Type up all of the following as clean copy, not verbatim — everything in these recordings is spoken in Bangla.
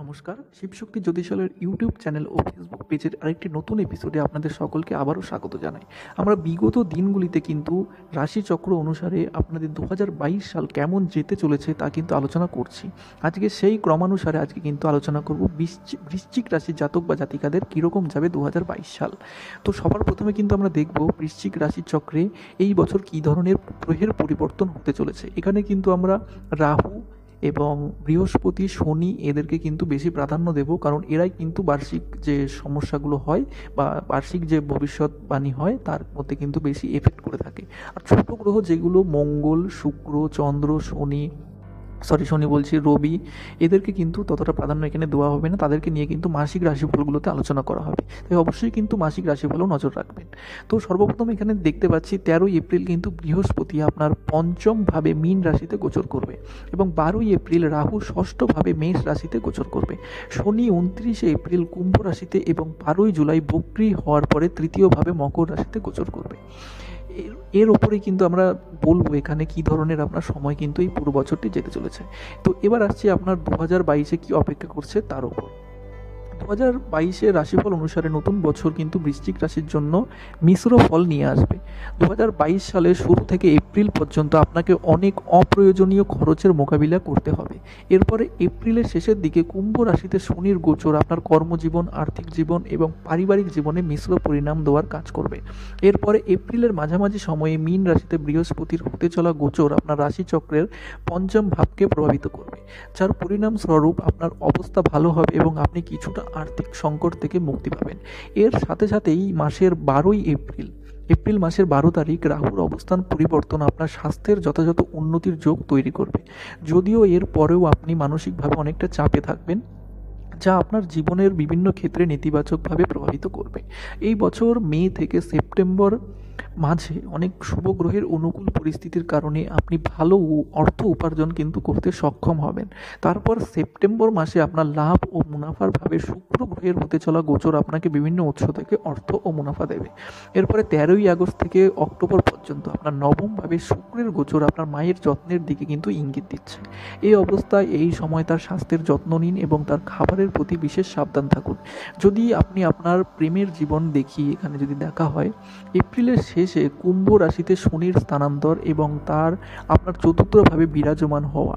নমস্কার, শিবশক্তি জ্যোতিষালয়ের ইউটিউব চ্যানেল ও ফেসবুক পেজের আরেকটি নতুন এপিসোডে আপনাদের সকলকে আবারও স্বাগত জানাই। আমরা বিগত দিনগুলিতে কিন্তু রাশিচক্র অনুসারে আপনাদের 2022 সাল কেমন যেতে চলেছে তা কিন্তু আলোচনা করছি। আজকে সেই ক্রমানুসারে আজকে কিন্তু আলোচনা করব বৃশ্চিক রাশির জাতক বা জাতিকাদের কীরকম যাবে 2022 সাল। তো সবার প্রথমে কিন্তু আমরা দেখব বৃশ্চিক রাশির চক্রে এই বছর কী ধরনের গ্রহের পরিবর্তন হতে চলেছে। এখানে কিন্তু আমরা রাহু এবং বৃহস্পতি, শনি এদেরকে কিন্তু বেশি প্রাধান্য দেব, কারণ এরাই কিন্তু বার্ষিক যে সমস্যাগুলো হয় বা বার্ষিক যে ভবিষ্যৎবাণী হয় তার মধ্যে কিন্তু বেশি এফেক্ট করে থাকে। আর ছোট গ্রহ যেগুলো মঙ্গল, শুক্র, চন্দ্র, রবি, এদেরকে কিন্তু ততটা প্রাধান্য এখানে দেওয়া হবে না। তাদেরকে নিয়ে কিন্তু মাসিক রাশিফলগুলোতে আলোচনা করা হবে, তাই অবশ্যই কিন্তু মাসিক রাশিফলও নজর রাখবেন। তো সর্বপ্রথম এখানে দেখতে পাচ্ছি 13ই এপ্রিল কিন্তু বৃহস্পতি আপনার পঞ্চমভাবে মীন রাশিতে গোচর করবে এবং 12ই এপ্রিল রাহু ষষ্ঠভাবে মেষ রাশিতে গোচর করবে। শনি 29শে এপ্রিল কুম্ভ রাশিতে এবং 12ই জুলাই বক্রী হওয়ার পরে তৃতীয়ভাবে মকর রাশিতে গোচর করবে। এর ওপরেই কিন্তু আমরা বলবো এখানে কী ধরনের আপনার সময় কিন্তু এই পুরো বছরটি যেতে চলেছে। তো এবার আসছি আপনার 2022-এ কী অপেক্ষা করছে তার উপর। 2022-এর রাশিফল অনুসারে নতুন বছর কিন্তু বৃশ্চিক রাশির জন্য মিশ্র ফল নিয়ে আসবে। 2022 সালের শুরু থেকে এপ্রিল পর্যন্ত আপনাকে অনেক অপ্রয়োজনীয় খরচের মোকাবিলা করতে হবে। এরপরে এপ্রিলের শেষের দিকে কুম্ভ রাশিতে শনির গোচর আপনার কর্মজীবন, আর্থিক জীবন এবং পারিবারিক জীবনে মিশ্র পরিণাম দেওয়ার কাজ করবে। এরপরে এপ্রিলের মাঝামাঝি সময়ে মীন রাশিতে বৃহস্পতির হতে চলা গোচর আপনার রাশিচক্রের পঞ্চম ভাবকে প্রভাবিত করবে, যার পরিণামস্বরূপ আপনার অবস্থা ভালো হবে এবং আপনি কিছুটা আর্থিক সংকট থেকে মুক্তি পাবেন। এর সাথে সাথেই মাসের 12ই এপ্রিল মাসের 12 তারিখ রাহুর অবস্থান পরিবর্তন আপনার স্বাস্থ্যের যথাযথ উন্নতির যোগ তৈরি করবে। যদিও এর পরেও আপনি মানসিকভাবে অনেকটা চাপে থাকবেন, যা আপনার জীবনের বিভিন্ন ক্ষেত্রে নেতিবাচকভাবে প্রভাবিত করবে। এই বছর মে থেকে সেপ্টেম্বর মাঝে অনেক শুভ গ্রহের অনুকূল পরিস্থিতির কারণে আপনি ভালো অর্থ উপার্জন কিন্তু করতে সক্ষম হবেন। তারপর সেপ্টেম্বর মাসে আপনার লাভ ও মুনাফার ভাবে শুক্র গ্রহের হতে চলা গোচর আপনাকে বিভিন্ন উৎস থেকে অর্থ ও মুনাফা দেবে। এরপরে 13ই আগস্ট থেকে অক্টোবর পর্যন্ত আপনার নবমভাবে শুক্রের গোচর আপনার মায়ের যত্নের দিকে কিন্তু ইঙ্গিত দিচ্ছে। এই অবস্থায় এই সময় তার স্বাস্থ্যের যত্ন নিন এবং তার খাবারের প্রতি বিশেষ সাবধান থাকুন। যদি আপনি আপনার প্রেমের জীবন দেখি, এখানে যদি দেখা হয় এপ্রিলের শেষে কুম্ভ রাশিতে শনির স্থানান্তর এবং তার আপনার চতুর্থভাবে বিরাজমান হওয়া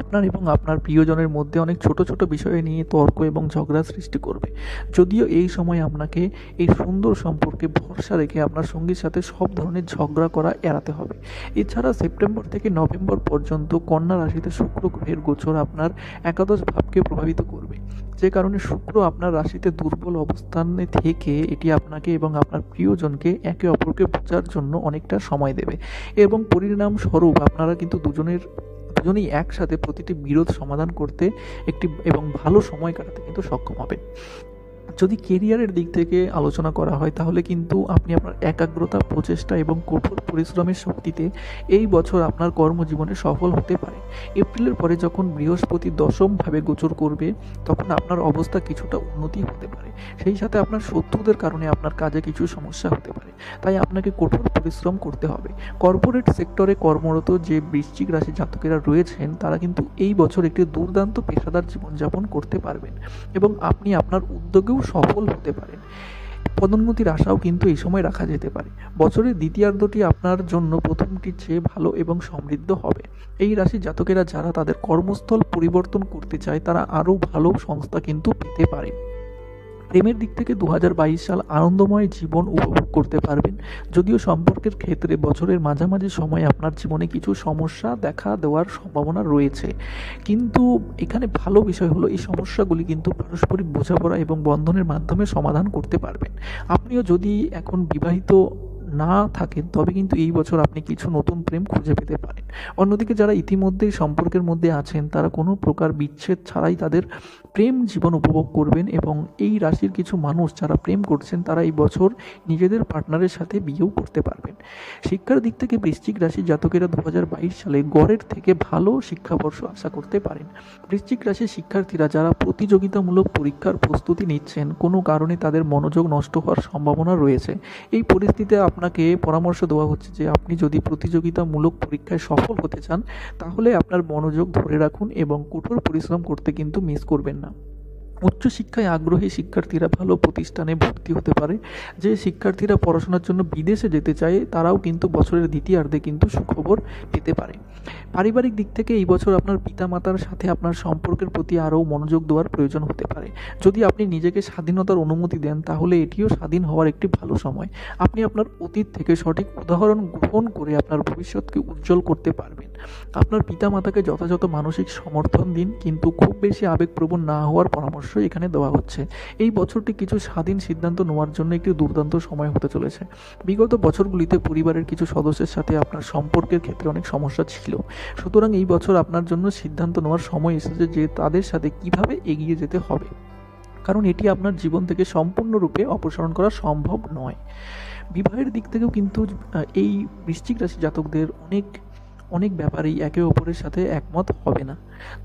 আপনার এবং আপনার প্রিয়জনের মধ্যে অনেক ছোট ছোট বিষয় নিয়ে তর্ক এবং ঝগড়া সৃষ্টি করবে। যদিও এই সময় আপনাকে এই সুন্দর সম্পর্কে ভরসা রেখে আপনার সঙ্গীর সাথে সব ধরনের ঝগড়া করা এড়াতে হবে। এছাড়া সেপ্টেম্বর থেকে নভেম্বর পর্যন্ত কন্যা রাশিতে শুক্র গ্রহের গোচর আপনার একাদশ ভাবকে প্রভাবিত করবে, যে কারণে শুক্র আপনার রাশিতে দুর্বল অবস্থানে থেকে এটি আপনাকে এবং আপনার প্রিয়জনকে একে অপরকে বোঝার জন্য অনেকটা সময় দেবে এবং পরিণামস্বরূপ আপনারা কিন্তু দুজনেই একসাথে প্রতিটি বিরোধ সমাধান করতে এবং ভালো সময় কাটাতে কিন্তু সক্ষম হবেন। যদি কেরিয়ারের দিক থেকে আলোচনা করা হয় তাহলে কিন্তু আপনি আপনার একাগ্রতা, প্রচেষ্টা এবং কঠোর পরিশ্রমের শক্তিতে এই বছর আপনার কর্মজীবনে সফল হতে পারে। এপ্রিলের পরে যখন বৃহস্পতি দশমভাবে গোচর করবে তখন আপনার অবস্থা কিছুটা উন্নতি হতে পারে। সেই সাথে আপনার শত্রুদের কারণে আপনার কাজে কিছু সমস্যা হতে পারে, তাই আপনাকে কঠোর পরিশ্রম করতে হবে। কর্পোরেট সেক্টরে কর্মরত যে বৃশ্চিক রাশি জাতকেরা রয়েছেন তারা কিন্তু এই বছর একটি দুর্দান্ত পেশাদার জীবনযাপন করতে পারবেন এবং আপনি আপনার উদ্যোগেও সফল হতে পারেন। পদোন্নতির আশাও কিন্তু এই সময় রাখা যেতে পারে। বছরের দ্বিতীয়ার্ধটি আপনার জন্য প্রথমটির চেয়ে ভালো এবং সমৃদ্ধ হবে। এই রাশি জাতকেরা যারা তাদের কর্মস্থল পরিবর্তন করতে চায় তারা আরও ভালো সংস্থা কিন্তু পেতে পারে। প্রেমের দিক থেকে 2022 সাল আনন্দময় জীবন উপভোগ করতে পারবেন। যদিও সম্পর্কের ক্ষেত্রে বছরের মাঝামাঝি সময়ে আপনার জীবনে কিছু সমস্যা দেখা দেওয়ার সম্ভাবনা রয়েছে, কিন্তু এখানে ভালো বিষয় হলো এই সমস্যাগুলি কিন্তু পারস্পরিক বোঝাপড়া এবং বন্ধনের মাধ্যমে সমাধান করতে পারবেন। আপনিও যদি এখন বিবাহিত না থাকেন তবে কিন্তু এই বছর আপনি কিছু নতুন প্রেম খুঁজে পেতে পারেন। অন্যদিকে যারা ইতিমধ্যেই সম্পর্কের মধ্যে আছেন তারা কোনো প্রকার বিচ্ছেদ ছাড়াই তাদের প্রেম জীবন উপভোগ করবেন এবং এই রাশির কিছু মানুষ যারা প্রেম করছেন তারা এই বছর নিজেদের পার্টনারের সাথে বিয়েও করতে পারবেন। শিক্ষার দিক থেকে বৃশ্চিক রাশির জাতকেরা 2022 সালে গড়ের থেকে ভালো শিক্ষাবর্ষ আশা করতে পারেন। বৃশ্চিক রাশির শিক্ষার্থীরা যারা প্রতিযোগিতামূলক পরীক্ষার প্রস্তুতি নিচ্ছেন কোনো কারণে তাদের মনোযোগ নষ্ট হওয়ার সম্ভাবনা রয়েছে। এই পরিস্থিতিতে আপনার আপনাকে পরামর্শ দেওয়া হচ্ছে যে আপনি যদি প্রতিযোগিতামূলক পরীক্ষায় সফল হতে চান তাহলে আপনার মনোযোগ ধরে রাখুন এবং কঠোর পরিশ্রম করতে কিন্তু মিস করবেন না। উচ্চশিক্ষায় আগ্রহী শিক্ষার্থীরা ভালো প্রতিষ্ঠানে ভর্তি হতে পারে। যে শিক্ষার্থীরা পড়াশোনার জন্য বিদেশে যেতে চায় তারাও কিন্তু বছরের দ্বিতীয়ার্ধে কিন্তু সুখবর পেতে পারে। পারিবারিক দিক থেকে এই বছর আপনার পিতামাতার সাথে আপনার সম্পর্কের প্রতি আরও মনোযোগ দেওয়ার প্রয়োজন হতে পারে। যদি আপনি নিজেকে স্বাধীনতার অনুমতি দেন তাহলে এটিও স্বাধীন হওয়ার একটি ভালো সময়। আপনি আপনার অতীত থেকে সঠিক উদাহরণ গ্রহণ করে আপনার ভবিষ্যৎকে উজ্জ্বল করতে পারবেন। আপনার পিতামাতাকে যথাযথ মানসিক সমর্থন দিন, কিন্তু খুব বেশি আবেগপ্রবণ না হওয়ার পরামর্শ এখানে দেওয়া হচ্ছে। এই বছরটি কিছু স্বাধীন সিদ্ধান্ত নেওয়ার জন্য একটি দুর্দান্ত সময় হতে চলেছে। বিগত বছরগুলিতে পরিবারের কিছু সদস্যের সাথে আপনার সম্পর্কের ক্ষেত্রে অনেক সমস্যা ছিল, সুতরাং এই বছর আপনার জন্য সিদ্ধান্ত নেওয়ার সময় এসেছে যে তাদের সাথে কিভাবে এগিয়ে যেতে হবে, কারণ এটি আপনার জীবন থেকে সম্পূর্ণরূপে অপসারণ করা সম্ভব নয়। বিবাহের দিক থেকেও কিন্তু এই বৃশ্চিক রাশি জাতকদের অনেক ব্যাপারেই একে অপরের সাথে একমত হবে না।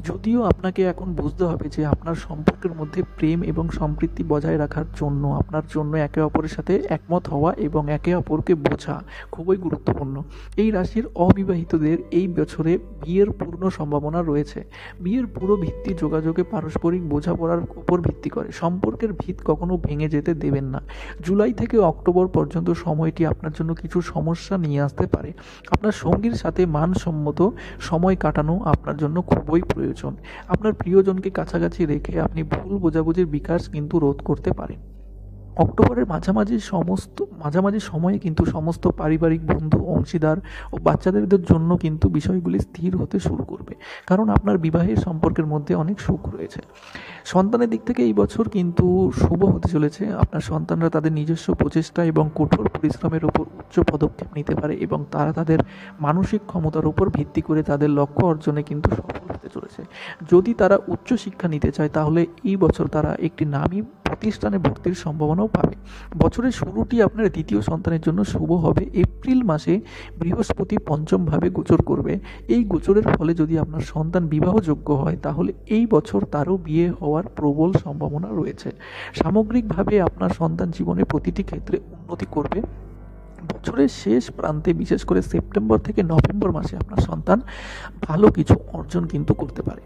যদিও আপনাকে এখন বুঝতে হবে যে আপনার সম্পর্কের মধ্যে প্রেম এবং সম্প্রীতি বজায় রাখার জন্য আপনার জন্য একে অপরের সাথে একমত হওয়া এবং একে অপরকে বোঝা খুবই গুরুত্বপূর্ণ। এই রাশির অবিবাহিতদের এই বছরে বিয়ের পূর্ণ সম্ভাবনা রয়েছে। বিয়ের পুরো ভিত্তি যোগাযোগে পারস্পরিক বোঝাপড়ার উপর ভিত্তি করে। সম্পর্কের ভিত কখনো ভেঙে যেতে দেবেন না। জুলাই থেকে অক্টোবর পর্যন্ত সময়টি আপনার জন্য কিছু সমস্যা নিয়ে আসতে পারে। আপনার সঙ্গীর সাথে মানসম্মত সময় কাটানো আপনার জন্য খুবই প্রয়োজন। আপনার প্রিয়জনকে কাছাকাছি রেখে আপনি ভুল বোঝাবুঝির বিকাশ কিন্তু রোধ করতে পারেন। অক্টোবরের মাঝামাঝি সময়ে কিন্তু সমস্ত পারিবারিক বন্ধু, অংশীদার ও বাচ্চাদের জন্য কিন্তু বিষয়গুলি স্থির হতে শুরু করবে, কারণ আপনার বিবাহের সম্পর্কের মধ্যে অনেক সুখ রয়েছে। সন্তানের দিক থেকে এই বছর কিন্তু শুভ হতে চলেছে। আপনার সন্তানরা তাদের নিজস্ব প্রচেষ্টা এবং কঠোর পরিশ্রমের উপর উচ্চ পদক্ষেপ নিতে পারে এবং তারা তাদের মানসিক ক্ষমতার উপর ভিত্তি করে তাদের লক্ষ্য অর্জনে কিন্তু সফল হতে চলেছে। যদি তারা উচ্চ শিক্ষা নিতে চায় তাহলে এই বছর তারা একটি নামী প্রতিষ্ঠানে ভর্তির সম্ভাবনাও পাবে। বছরের শুরুটি আপনার দ্বিতীয় সন্তানের জন্য শুভ হবে। এপ্রিল মাসে বৃহস্পতি পঞ্চমভাবে গোচর করবে। এই গোচরের ফলে যদি আপনার সন্তান বিবাহযোগ্য হয় তাহলে এই বছর তারও বিয়ে হওয়ার প্রবল সম্ভাবনা রয়েছে। সামগ্রিকভাবে আপনার সন্তান জীবনে প্রতিটি ক্ষেত্রে উন্নতি করবে। বছরের শেষ প্রান্তে বিশেষ করে সেপ্টেম্বর থেকে নভেম্বর মাসে আপনার সন্তান ভালো কিছু অর্জন কিন্তু করতে পারে।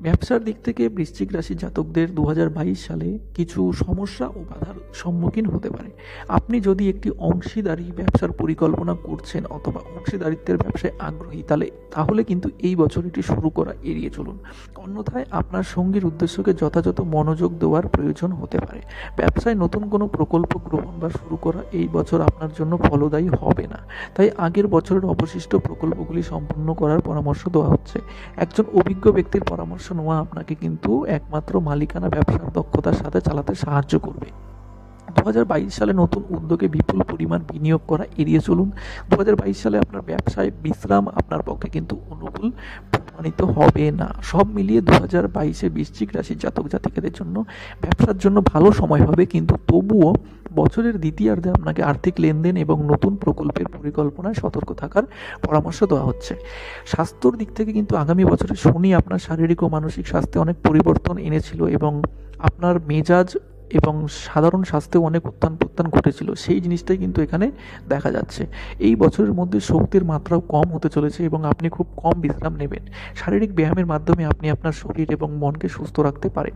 ব্যবসার দিক থেকে বৃশ্চিক রাশি জাতকদের 2022 সালে কিছু সমস্যা ও বাধার সম্মুখীন হতে পারে। আপনি যদি একটি অংশীদারি ব্যবসার পরিকল্পনা করছেন অথবা অংশীদারিত্বের ব্যবসায় আগ্রহী তাহলে কিন্তু এই বছর এটি শুরু করা এড়িয়ে চলুন। অন্যথায় আপনার সঙ্গীর উদ্দেশ্যকে যথাযথ মনোযোগ দেওয়ার প্রয়োজন হতে পারে। ব্যবসায় নতুন কোনো প্রকল্প গ্রহণ বা শুরু করা এই বছর আপনার জন্য ফলদায়ী হবে না, তাই আগের বছরের অবশিষ্ট প্রকল্পগুলি সম্পূর্ণ করার পরামর্শ দেওয়া হচ্ছে। একজন অভিজ্ঞ ব্যক্তির পরামর্শ নেওয়া আপনাকে কিন্তু একমাত্র মালিকানা ব্যবসার দক্ষতার সাথে চালাতে সাহায্য করবে। 2022 সালে নতুন উদ্যোগে বিপুল পরিমাণ বিনিয়োগ করা এড়িয়ে চলুন। 2022 সালে আপনার ব্যবসায় বিশ্রাম আপনার পক্ষে কিন্তু অনুকূল প্রমাণিত হবে না। সব মিলিয়ে 2022-এ বৃশ্চিক রাশির জাতক জাতিকাদের জন্য ব্যবসার জন্য ভালো সময় হবে, কিন্তু তবুও বছরের দ্বিতীয়ার্ধে আপনাকে আর্থিক লেনদেন এবং নতুন প্রকল্পের পরিকল্পনায় সতর্ক থাকার পরামর্শ দেওয়া হচ্ছে। স্বাস্থ্যর দিক থেকে কিন্তু আগামী বছরে শনি আপনার শারীরিক ও মানসিক স্বাস্থ্যে অনেক পরিবর্তন এনেছিল এবং আপনার মেজাজ এবং সাধারণ স্বাস্থ্যেও অনেক উত্থান পত্থান ঘটেছিল। সেই জিনিসটাই কিন্তু এখানে দেখা যাচ্ছে। এই বছরের মধ্যে শক্তির মাত্রাও কম হতে চলেছে এবং আপনি খুব কম বিশ্রাম নেবেন। শারীরিক ব্যায়ামের মাধ্যমে আপনি আপনার শরীর এবং মনকে সুস্থ রাখতে পারেন।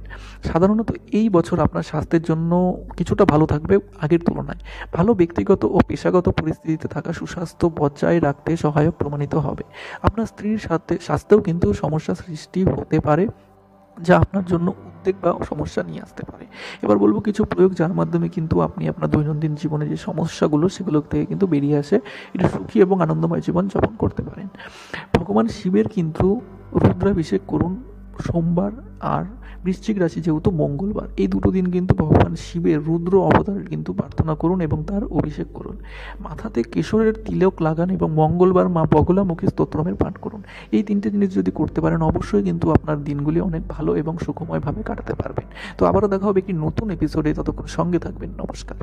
সাধারণত এই বছর আপনার স্বাস্থ্যের জন্য কিছুটা ভালো থাকবে আগের তুলনায়। ভালো ব্যক্তিগত ও পেশাগত পরিস্থিতিতে থাকা সুস্বাস্থ্য বজায় রাখতে সহায়ক প্রমাণিত হবে। আপনার স্ত্রীর সাথে স্বাস্থ্যেও কিন্তু সমস্যা সৃষ্টি হতে পারে, যা আপনার জন্য উদ্বেগ বা সমস্যা নিয়ে আসতে পারে। এবার বলবো কিছু প্রয়োগ যার মাধ্যমে কিন্তু আপনি আপনার দৈনন্দিন জীবনে যে সমস্যাগুলো সেগুলো থেকে কিন্তু বেরিয়ে আসে একটু সুখী এবং আনন্দময় জীবন যাপন করতে পারেন। ভগবান শিবের কিন্তু রুদ্রাভিষেক করুন সোমবার আর বৃশ্চিক রাশি যেহেতু মঙ্গলবার, এই দুটো দিন কিন্তু ভগবান শিবের রুদ্র অবতারের কিন্তু প্রার্থনা করুন এবং তার অভিষেক করুন। মাথাতে কেশরের তিলক লাগান এবং মঙ্গলবার মা বগলামুখী স্তোত্রমের পাঠ করুন। এই তিনটে জিনিস যদি করতে পারেন অবশ্যই কিন্তু আপনার দিনগুলি অনেক ভালো এবং সুখময়ভাবে কাটাতে পারবেন। তো আবারও দেখা হবে একটি নতুন এপিসোডে, ততক্ষণ সঙ্গে থাকবেন। নমস্কার।